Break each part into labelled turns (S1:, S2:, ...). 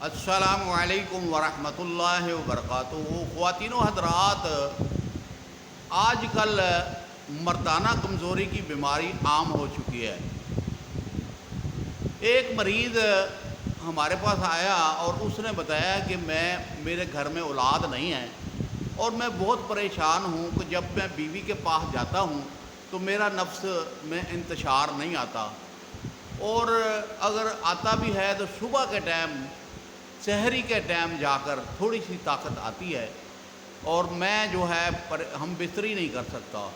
S1: السلام علیکم ورحمۃ اللہ وبرکاتہ۔ خواتین و حضرات، آج کل مردانہ کمزوری کی بیماری عام ہو چکی ہے۔ ایک مریض ہمارے پاس آیا اور اس نے بتایا کہ میرے گھر میں اولاد نہیں ہے اور میں بہت پریشان ہوں کہ جب میں بیوی کے پاس جاتا ہوں تو میرا نفس میں انتشار نہیں آتا، اور اگر آتا بھی ہے تو صبح کے ٹائم، سحری کے ٹائم جا کر تھوڑی سی طاقت آتی ہے، اور میں جو ہے ہم بستری نہیں کر سکتا۔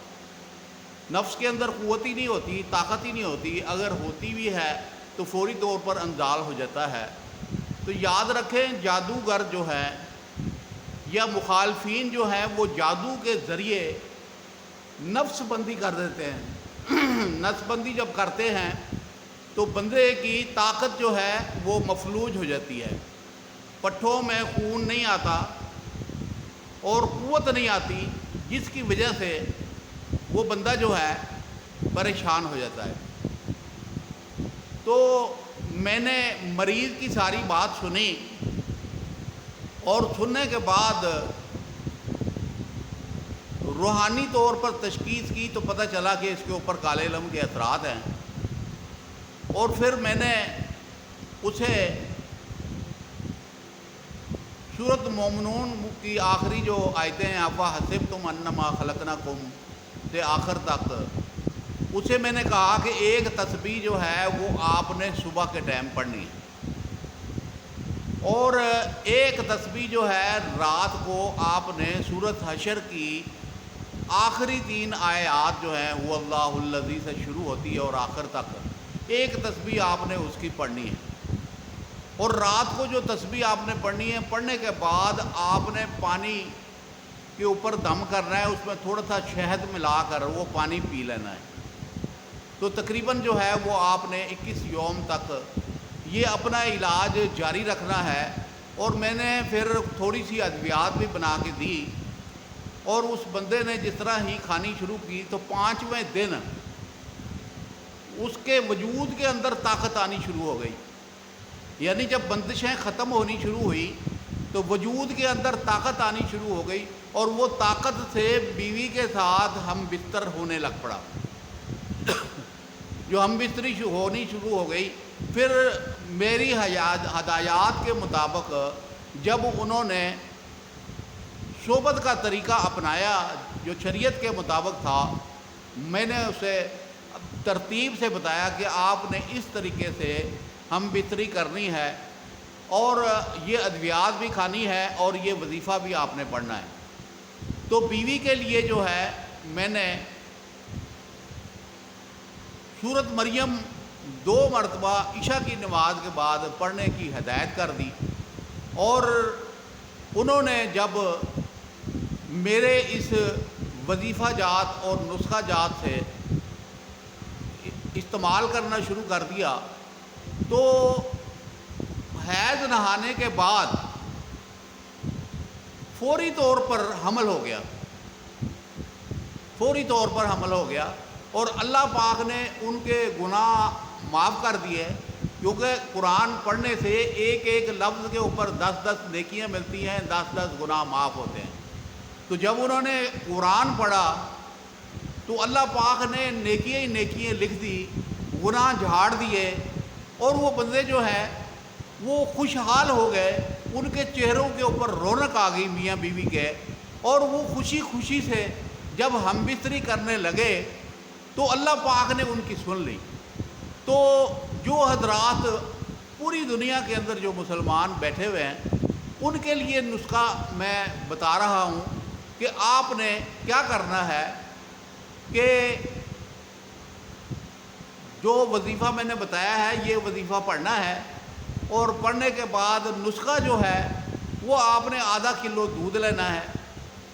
S1: نفس کے اندر قوت ہی نہیں ہوتی، طاقت ہی نہیں ہوتی، اگر ہوتی بھی ہے تو فوری طور پر انزال ہو جاتا ہے۔ تو یاد رکھیں، جادوگر جو ہے یا مخالفین جو ہیں وہ جادو کے ذریعے نفس بندی کر دیتے ہیں۔ نفس بندی جب کرتے ہیں تو بندے کی طاقت جو ہے وہ مفلوج ہو جاتی ہے، پٹھوں میں خون نہیں آتا اور قوت نہیں آتی، جس کی وجہ سے وہ بندہ جو ہے پریشان ہو جاتا ہے۔ تو میں نے مریض کی ساری بات سنی، اور سننے کے بعد روحانی طور پر تشخیص کی تو پتہ چلا کہ اس کے اوپر کالے علم کے اثرات ہیں۔ اور پھر میں نے اسے سورۃ مومنون کی آخری جو آیتیں ہیں، افحسبتم انما خلقناکم سے آخر تک، اسے میں نے کہا کہ ایک تسبیح جو ہے وہ آپ نے صبح کے ٹائم پڑھنی ہے، اور ایک تسبیح جو ہے رات کو آپ نے سورۃ حشر کی آخری 3 آیات جو ہیں وہ اللہ الذی سے شروع ہوتی ہے اور آخر تک ایک تسبیح آپ نے اس کی پڑھنی ہے۔ اور رات کو جو تسبیح آپ نے پڑھنی ہے، پڑھنے کے بعد آپ نے پانی کے اوپر دم کرنا ہے، اس میں تھوڑا سا شہد ملا کر وہ پانی پی لینا ہے۔ تو تقریباً جو ہے وہ آپ نے 21 یوم تک یہ اپنا علاج جاری رکھنا ہے۔ اور میں نے پھر تھوڑی سی ادویات بھی بنا کے دی، اور اس بندے نے جس طرح ہی کھانی شروع کی تو 5ویں دن اس کے وجود کے اندر طاقت آنی شروع ہو گئی۔ یعنی جب بندشیں ختم ہونی شروع ہوئی تو وجود کے اندر طاقت آنی شروع ہو گئی، اور وہ طاقت سے بیوی کے ساتھ ہم بستر ہونے لگ پڑا۔ جو ہم بستری ہونی شروع ہو گئی، پھر میری ہدایات کے مطابق جب انہوں نے صحبت کا طریقہ اپنایا جو شریعت کے مطابق تھا، میں نے اسے ترتیب سے بتایا کہ آپ نے اس طریقے سے ہم بستری کرنی ہے، اور یہ ادویات بھی کھانی ہے، اور یہ وظیفہ بھی آپ نے پڑھنا ہے۔ تو بیوی کے لیے جو ہے میں نے سورۃ مریم 2 مرتبہ عشاء کی نماز کے بعد پڑھنے کی ہدایت کر دی، اور انہوں نے جب میرے اس وظیفہ جات اور نسخہ جات سے استعمال کرنا شروع کر دیا تو حیض نہانے کے بعد فوری طور پر حمل ہو گیا، فوری طور پر حمل ہو گیا، اور اللہ پاک نے ان کے گناہ معاف کر دیے، کیونکہ قرآن پڑھنے سے ایک ایک لفظ کے اوپر 10 نیکیاں ملتی ہیں، 10 گناہ معاف ہوتے ہیں۔ تو جب انہوں نے قرآن پڑھا تو اللہ پاک نے نیکیاں ہی نیکیاں لکھ دی، گناہ جھاڑ دیے، اور وہ بندے جو ہیں وہ خوشحال ہو گئے، ان کے چہروں کے اوپر رونق آ گئی میاں بیوی کے، اور وہ خوشی خوشی سے جب ہم بستری کرنے لگے تو اللہ پاک نے ان کی سن لی۔ تو جو حضرات پوری دنیا کے اندر جو مسلمان بیٹھے ہوئے ہیں، ان کے لیے نسخہ میں بتا رہا ہوں کہ آپ نے کیا کرنا ہے کہ جو وظیفہ میں نے بتایا ہے یہ وظیفہ پڑھنا ہے، اور پڑھنے کے بعد نسخہ جو ہے وہ آپ نے ½ کلو دودھ لینا ہے،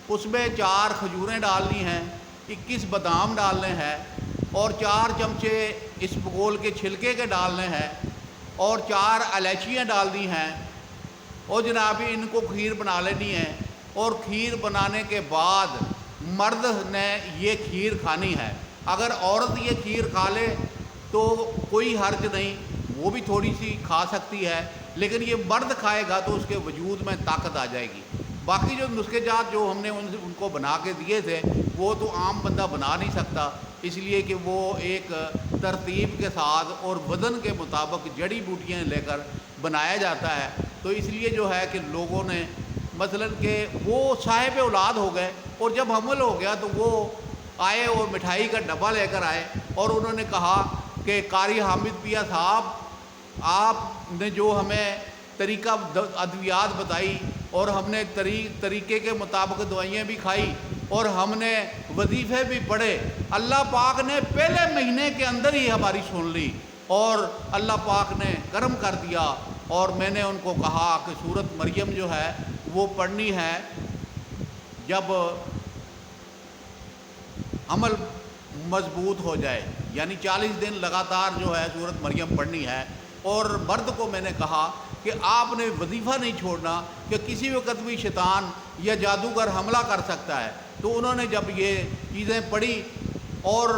S1: اس میں 4 کھجوریں ڈالنی ہیں، 21 بادام ڈالنے ہیں، اور 4 چمچے اس بگول کے چھلکے کے ڈالنے ہیں، اور 4 الائچیاں ڈالنی ہیں، اور جناب ان کو کھیر بنا لینی ہے۔ اور کھیر بنانے کے بعد مرد نے یہ کھیر کھانی ہے، اگر عورت یہ کھیر کھا لے تو کوئی حرج نہیں، وہ بھی تھوڑی سی کھا سکتی ہے، لیکن یہ مرد کھائے گا تو اس کے وجود میں طاقت آ جائے گی۔ باقی جو نسخے جات جو ہم نے ان کو بنا کے دیے تھے وہ تو عام بندہ بنا نہیں سکتا، اس لیے کہ وہ ایک ترتیب کے ساتھ اور وزن کے مطابق جڑی بوٹیاں لے کر بنایا جاتا ہے۔ تو اس لیے جو ہے کہ لوگوں نے مثلاً کہ وہ صاحب اولاد ہو گئے اور جب حمل ہو گیا تو وہ آئے اور مٹھائی کا ڈبہ لے کر آئے اور انہوں نے کہا کہ قاری حامد پیا صاحب آپ نے جو ہمیں طریقہ ادویات بتائی اور ہم نے طریقے کے مطابق دوائیاں بھی کھائی اور ہم نے وظیفے بھی پڑھے، اللہ پاک نے پہلے مہینے کے اندر ہی ہماری سن لی اور اللہ پاک نے کرم کر دیا۔ اور میں نے ان کو کہا کہ سورۃ مریم جو ہے وہ پڑھنی ہے جب عمل مضبوط ہو جائے، یعنی 40 دن لگاتار جو ہے سورۃ مریم پڑھنی ہے۔ اور مرد کو میں نے کہا کہ آپ نے وظیفہ نہیں چھوڑنا کہ کسی وقت بھی شیطان یا جادوگر حملہ کر سکتا ہے۔ تو انہوں نے جب یہ چیزیں پڑھی اور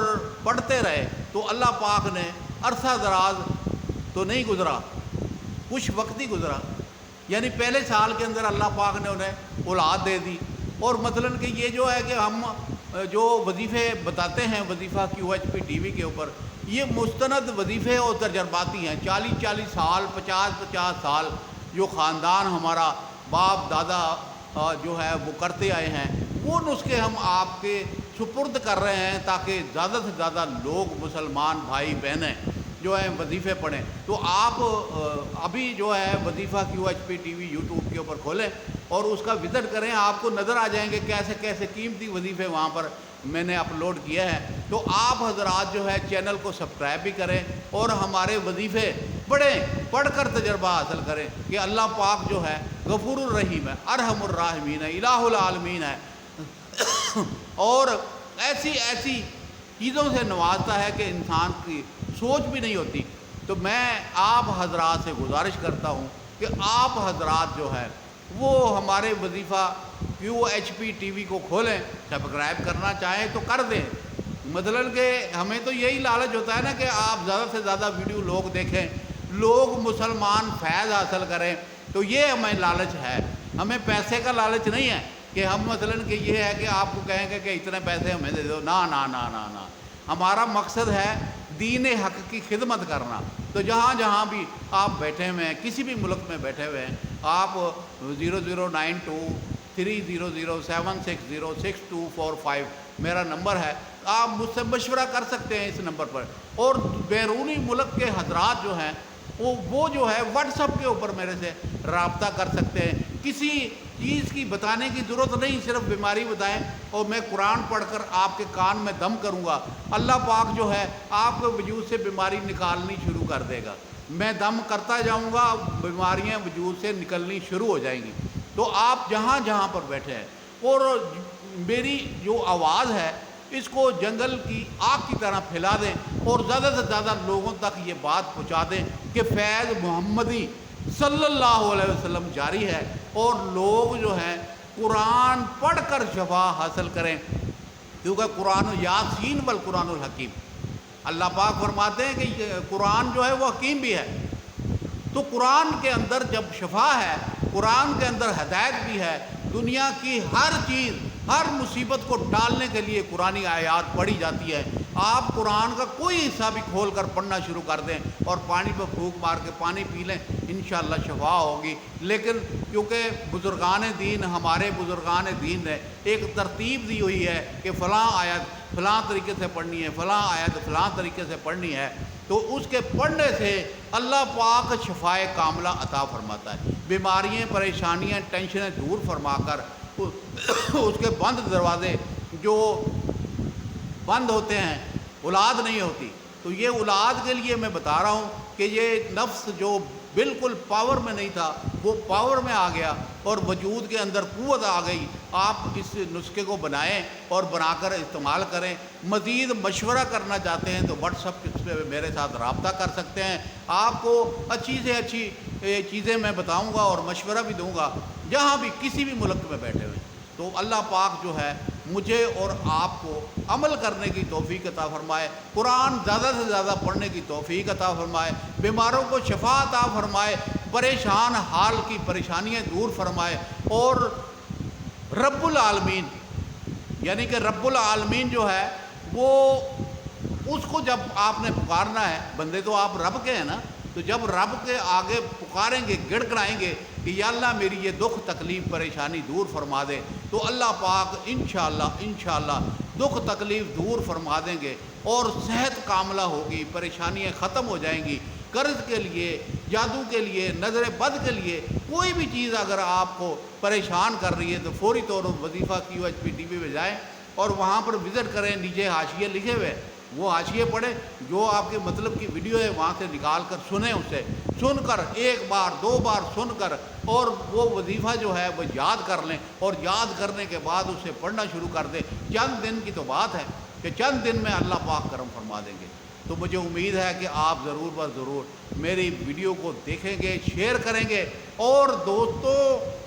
S1: پڑھتے رہے تو اللہ پاک نے عرصہ دراز تو نہیں گزرا، کچھ وقت ہی گزرا، یعنی پہلے سال کے اندر اللہ پاک نے انہیں اولاد دے دی۔ اور مثلاً کہ یہ جو ہے کہ ہم جو وظیفے بتاتے ہیں وظیفہ QHP TV کے اوپر، یہ مستند وظیفے اور تجرباتی ہیں، 40 سال 50 سال جو خاندان ہمارا باپ دادا جو ہے وہ کرتے آئے ہیں، وہ نسخے ہم آپ کے سپرد کر رہے ہیں تاکہ زیادہ سے زیادہ لوگ مسلمان بھائی بہنیں جو ہیں وظیفے پڑھیں۔ تو آپ ابھی جو ہے وظیفہ QHP TV YouTube کے اوپر کھولیں اور اس کا وزٹ کریں، آپ کو نظر آ جائیں گے کیسے کیسے قیمتی وظیفے وہاں پر میں نے اپلوڈ کیا ہے۔ تو آپ حضرات جو ہے چینل کو سبسکرائب بھی کریں اور ہمارے وظیفے پڑھ کر تجربہ حاصل کریں کہ اللہ پاک جو ہے غفور الرحیم ہے، ارحم الراحمین ہے، الہ العالمین ہے اور ایسی چیزوں سے نوازتا ہے کہ انسان کی سوچ بھی نہیں ہوتی۔ تو میں آپ حضرات سے گزارش کرتا ہوں کہ آپ حضرات جو ہے وہ ہمارے وظیفہ QHP TV کو کھولیں، سبسکرائب کرنا چاہیں تو کر دیں۔ مطلب کہ ہمیں تو یہی لالچ ہوتا ہے نا کہ آپ زیادہ سے زیادہ ویڈیو لوگ دیکھیں، لوگ مسلمان فیض حاصل کریں، تو یہ ہمیں لالچ ہے، ہمیں پیسے کا لالچ نہیں ہے کہ ہم مثلاً کہ یہ ہے کہ آپ کو کہیں گے کہ اتنے پیسے ہمیں دے دو، نا نا نا نا نا، ہمارا مقصد ہے دین حق کی خدمت کرنا۔ تو جہاں جہاں بھی آپ بیٹھے ہوئے ہیں، کسی بھی ملک میں بیٹھے ہوئے ہیں، آپ 00923607606245 میرا نمبر ہے، آپ مجھ سے مشورہ کر سکتے ہیں اس نمبر پر۔ اور بیرونی ملک کے حضرات جو ہیں وہ جو ہے واٹس ایپ کے اوپر میرے سے رابطہ کر سکتے ہیں، کسی چیز کی بتانے کی ضرورت نہیں، صرف بیماری بتائیں اور میں قرآن پڑھ کر آپ کے کان میں دم کروں گا، اللہ پاک جو ہے آپ کے وجود سے بیماری نکالنی شروع کر دے گا، میں دم کرتا جاؤں گا، بیماریاں وجود سے نکلنی شروع ہو جائیں گی۔ تو آپ جہاں جہاں پر بیٹھے ہیں اور میری جو آواز ہے اس کو جنگل کی آگ کی طرح پھیلا دیں اور زیادہ سے زیادہ لوگوں تک یہ بات پہنچا دیں کہ فیض محمدی صلی اللہ علیہ وسلم جاری ہے اور لوگ جو ہیں قرآن پڑھ کر شفا حاصل کریں، کیونکہ قرآن یاسین والقرآن الحکیم، اللہ پاک فرماتے ہیں کہ قرآن جو ہے وہ حکیم بھی ہے۔ تو قرآن کے اندر جب شفا ہے، قرآن کے اندر ہدایت بھی ہے، دنیا کی ہر چیز ہر مصیبت کو ٹالنے کے لیے قرآنی آیات پڑھی جاتی ہے۔ آپ قرآن کا کوئی حصہ بھی کھول کر پڑھنا شروع کر دیں اور پانی پہ پھونک مار کے پانی پی لیں، انشاءاللہ شفا ہوگی۔ لیکن کیونکہ بزرگان دین، ہمارے بزرگان دین نے ایک ترتیب دی ہوئی ہے کہ فلاں آیت فلاں طریقے سے پڑھنی ہے، فلاں آیت فلاں طریقے سے پڑھنی ہے، تو اس کے پڑھنے سے اللہ پاک شفائے کاملہ عطا فرماتا ہے، بیماریاں پریشانیاں ٹینشنیں دور فرما کر اس کے بند دروازے جو بند ہوتے ہیں، اولاد نہیں ہوتی، تو یہ اولاد کے لیے میں بتا رہا ہوں کہ یہ نفس جو بالکل پاور میں نہیں تھا وہ پاور میں آ گیا اور وجود کے اندر قوت آ گئی۔ آپ اس نسخے کو بنائیں اور بنا کر استعمال کریں۔ مزید مشورہ کرنا چاہتے ہیں تو واٹس ایپ پہ میرے ساتھ رابطہ کر سکتے ہیں، آپ کو اچھی سے اچھی چیزیں میں بتاؤں گا اور مشورہ بھی دوں گا جہاں بھی کسی بھی ملک میں بیٹھے ہوئے۔ تو اللہ پاک جو ہے مجھے اور آپ کو عمل کرنے کی توفیق عطا فرمائے، قرآن زیادہ سے زیادہ پڑھنے کی توفیق عطا فرمائے، بیماروں کو شفا عطا فرمائے، پریشان حال کی پریشانیاں دور فرمائے، اور رب العالمین یعنی کہ رب العالمین جو ہے وہ اس کو جب آپ نے پکارنا ہے، بندے تو آپ رب کے ہیں نا، تو جب رب کے آگے پکاریں گے، گڑ گڑائیں گے کہ یا اللہ میری یہ دکھ تکلیف پریشانی دور فرما دے، تو اللہ پاک انشاءاللہ دکھ تکلیف دور فرما دیں گے، اور صحت کاملہ ہوگی، پریشانیاں ختم ہو جائیں گی۔ قرض کے لیے، جادو کے لیے، نظر بد کے لیے کوئی بھی چیز اگر آپ کو پریشان کر رہی ہے تو فوری طور پر وظیفہ QHP TV پہ جائیں اور وہاں پر وزٹ کریں، نیچے حاشیے لکھے ہوئے وہ حاشیے پڑھیں، جو آپ کے مطلب کی ویڈیو ہے وہاں سے نکال کر سنیں، اسے سن کر ایک بار دو بار سن کر اور وہ وظیفہ جو ہے وہ یاد کر لیں، اور یاد کرنے کے بعد اسے پڑھنا شروع کر دیں۔ چند دن کی تو بات ہے کہ چند دن میں اللہ پاک کرم فرما دیں گے۔ تو مجھے امید ہے کہ آپ ضرور بس ضرور میری ویڈیو کو دیکھیں گے، شیئر کریں گے، اور دوستوں،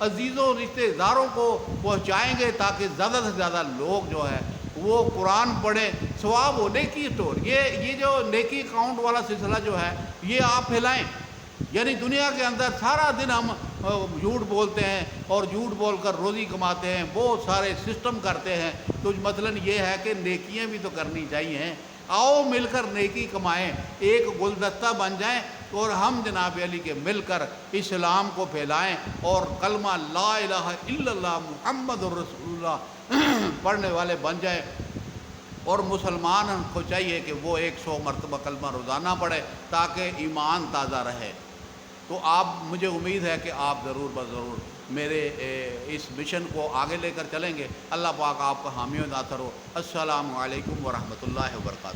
S1: عزیزوں، رشتہ داروں کو پہنچائیں گے، تاکہ زیادہ سے زیادہ لوگ جو ہے وہ قرآن پڑھیں، ثواب ہو، نیکی اسٹور، یہ جو نیکی اکاؤنٹ والا سلسلہ جو ہے یہ آپ پھیلائیں۔ یعنی دنیا کے اندر سارا دن ہم جھوٹ بولتے ہیں اور جھوٹ بول کر روزی کماتے ہیں، بہت سارے سسٹم کرتے ہیں، تو مثلاً یہ ہے کہ نیکیاں بھی تو کرنی چاہیے۔ آؤ مل کر نیکی کمائیں، ایک گلدستہ بن جائیں، اور ہم جناب علی کے مل کر اسلام کو پھیلائیں، اور کلمہ لا الہ الا اللہ محمد الرسول اللہ پڑھنے والے بن جائیں۔ اور مسلمان کو چاہیے کہ وہ 100 مرتبہ کلمہ روزانہ پڑھے تاکہ ایمان تازہ رہے۔ تو آپ، مجھے امید ہے کہ آپ ضرور بضرور میرے اس مشن کو آگے لے کر چلیں گے۔ اللہ پاک آپ کا حامی و ناصر ہو۔ السلام علیکم ورحمۃ اللہ وبرکاتہ۔